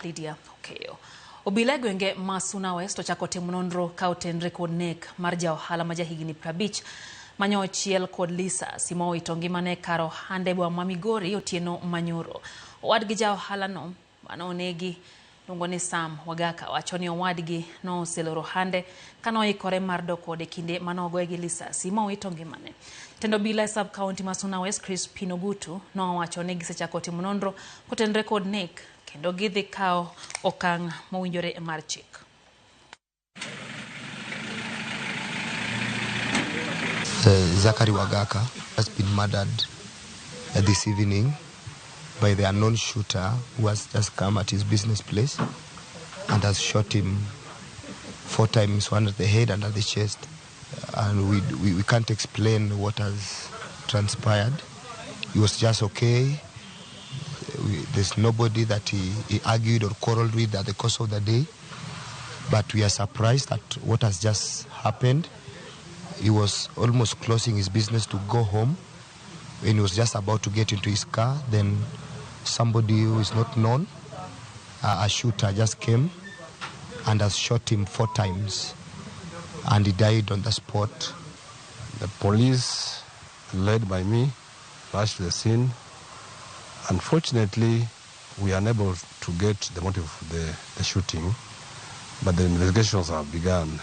Lydia Okeyo. Obila gwenge Masuna West ochako timo nonro ka otenre kod nek mar ja-ohala ma jahigni 50 manyo ochiel kod Lisa simo ito ngimane karo hande bwa ma Migori otieno manyoro. Owadgi ja-ohala no mano onegi luongo ni Sam Wagaka wacho ni owadgi no oseloro hande kano ikore mar dok kode kinde manogoye gi Lisa simo ito ngimane. Tendo bila sub county Masuna West Crispino Butu no wacho ni gisechako timo nonro kotenre kod nek kendo gidhi kao okang' mowinjore mar chik. Zachary Wagaka has been murdered this evening by the unknown shooter who has just come at his business place and has shot him 4 times, one at the head and at the chest. And we can't explain what has transpired. He was just okay. There's nobody that he argued or quarreled with at the course of the day. But we are surprised at what has just happened. He was almost closing his business to go home. When he was just about to get into his car, then somebody who is not known, a shooter, just came and has shot him 4 times. And he died on the spot. The police, led by me, rushed to the scene. Unfortunately, we are unable to get the motive of the shooting, but the investigations have begun.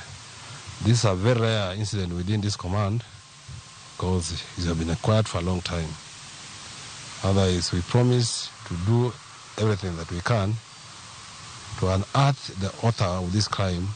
This is a very rare incident within this command because it has been quiet for a long time. Otherwise, we promise to do everything that we can to unearth the author of this crime